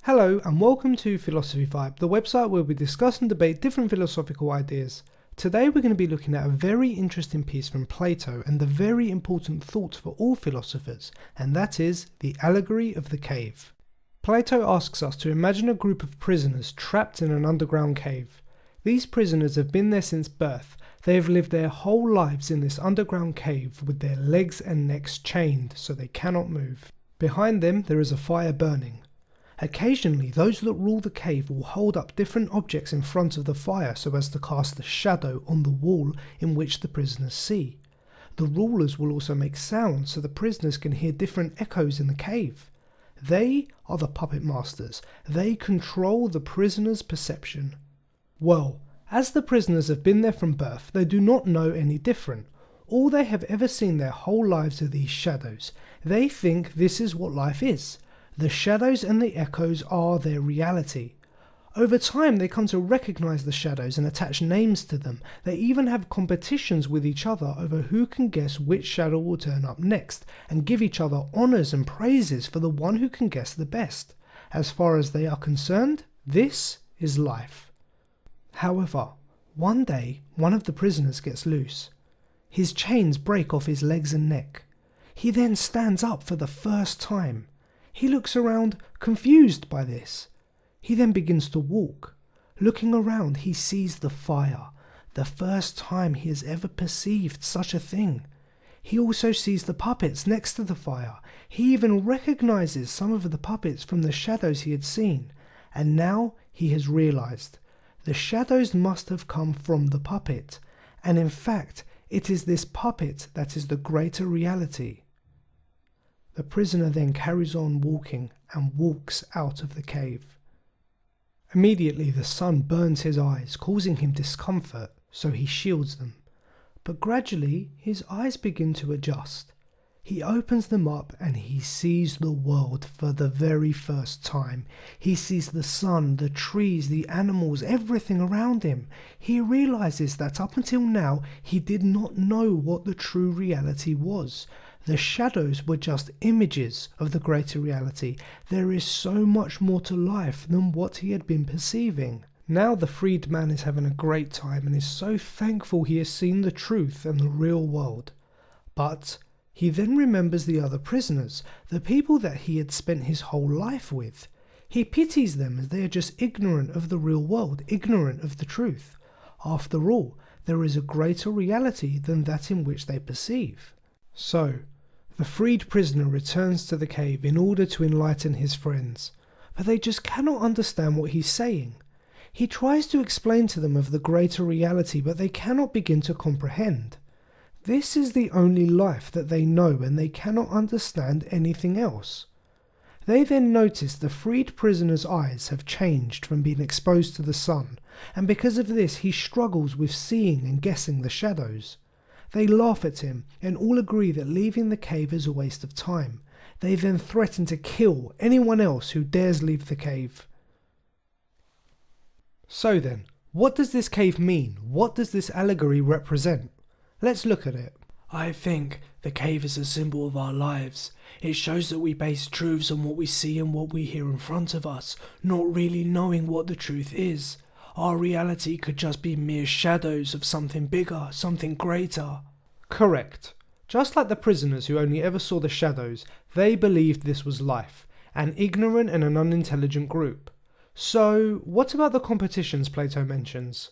Hello and welcome to Philosophy Vibe, the website where we discuss and debate different philosophical ideas. Today we're going to be looking at a very interesting piece from Plato and the very important thought for all philosophers, and that is the Allegory of the Cave. Plato asks us to imagine a group of prisoners trapped in an underground cave. These prisoners have been there since birth. They have lived their whole lives in this underground cave with their legs and necks chained so they cannot move. Behind them there is a fire burning. Occasionally, those that rule the cave will hold up different objects in front of the fire so as to cast a shadow on the wall in which the prisoners see. The rulers will also make sounds so the prisoners can hear different echoes in the cave. They are the puppet masters. They control the prisoners' perception. Well, as the prisoners have been there from birth, they do not know any different. All they have ever seen their whole lives are these shadows. They think this is what life is. The shadows and the echoes are their reality. Over time they come to recognize the shadows and attach names to them. They even have competitions with each other over who can guess which shadow will turn up next, and give each other honors and praises for the one who can guess the best. As far as they are concerned, this is life. However, one day one of the prisoners gets loose. His chains break off his legs and neck. He then stands up for the first time. He looks around, confused by this. He then begins to walk. Looking around, he sees the fire, the first time he has ever perceived such a thing. He also sees the puppets next to the fire. He even recognizes some of the puppets from the shadows he had seen. And now he has realized. The shadows must have come from the puppet. And in fact, it is this puppet that is the greater reality. The prisoner then carries on walking and walks out of the cave. Immediately the sun burns his eyes, causing him discomfort, so he shields them. But gradually his eyes begin to adjust. He opens them up and he sees the world for the very first time. He sees the sun, the trees, the animals, everything around him. He realizes that up until now he did not know what the true reality was. The shadows were just images of the greater reality. There is so much more to life than what he had been perceiving. Now the freed man is having a great time and is so thankful he has seen the truth and the real world. But he then remembers the other prisoners, the people that he had spent his whole life with. He pities them as they are just ignorant of the real world, ignorant of the truth. After all, there is a greater reality than that in which they perceive. So, the freed prisoner returns to the cave in order to enlighten his friends, but they just cannot understand what he's saying. He tries to explain to them of the greater reality, but they cannot begin to comprehend. This is the only life that they know, and they cannot understand anything else. They then notice the freed prisoner's eyes have changed from being exposed to the sun, and because of this he struggles with seeing and guessing the shadows. They laugh at him and all agree that leaving the cave is a waste of time. They then threaten to kill anyone else who dares leave the cave. So then, what does this cave mean? What does this allegory represent? Let's look at it. I think the cave is a symbol of our lives. It shows that we base truths on what we see and what we hear in front of us, not really knowing what the truth is. Our reality could just be mere shadows of something bigger, something greater. Correct. Just like the prisoners who only ever saw the shadows, they believed this was life, an ignorant and an unintelligent group. So, what about the competitions Plato mentions?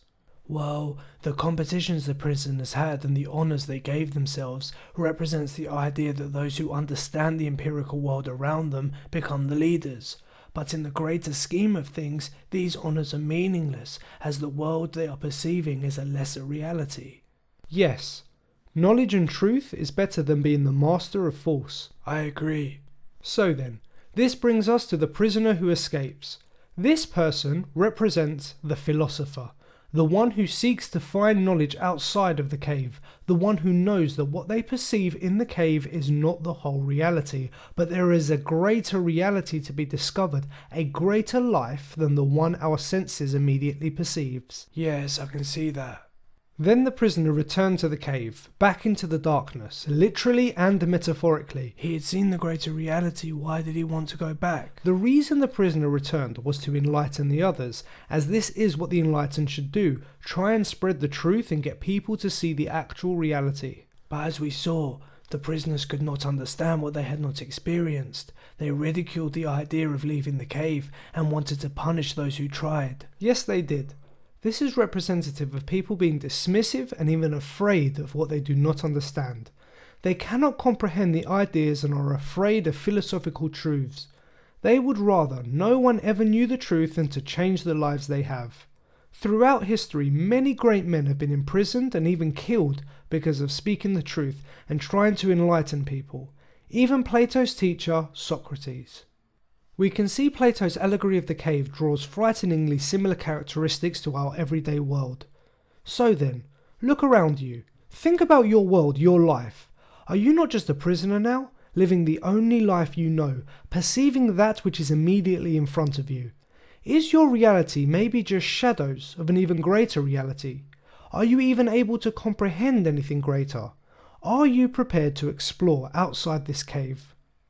Well, the competitions the prisoners had and the honours they gave themselves represents the idea that those who understand the empirical world around them become the leaders. But in the greater scheme of things, these honours are meaningless, as the world they are perceiving is a lesser reality. Yes, knowledge and truth is better than being the master of force. I agree. So then, this brings us to the prisoner who escapes. This person represents the philosopher, the one who seeks to find knowledge outside of the cave, the one who knows that what they perceive in the cave is not the whole reality, but there is a greater reality to be discovered, a greater life than the one our senses immediately perceives. Yes, I can see that. Then the prisoner returned to the cave, back into the darkness, literally and metaphorically. He had seen the greater reality, why did he want to go back? The reason the prisoner returned was to enlighten the others, as this is what the enlightened should do, try and spread the truth and get people to see the actual reality. But as we saw, the prisoners could not understand what they had not experienced. They ridiculed the idea of leaving the cave and wanted to punish those who tried. Yes, they did. This is representative of people being dismissive and even afraid of what they do not understand. They cannot comprehend the ideas and are afraid of philosophical truths. They would rather no one ever knew the truth than to change the lives they have. Throughout history, many great men have been imprisoned and even killed because of speaking the truth and trying to enlighten people. Even Plato's teacher, Socrates. We can see Plato's Allegory of the Cave draws frighteningly similar characteristics to our everyday world. So then, look around you. Think about your world, your life. Are you not just a prisoner now, living the only life you know, perceiving that which is immediately in front of you? Is your reality maybe just shadows of an even greater reality? Are you even able to comprehend anything greater? Are you prepared to explore outside this cave?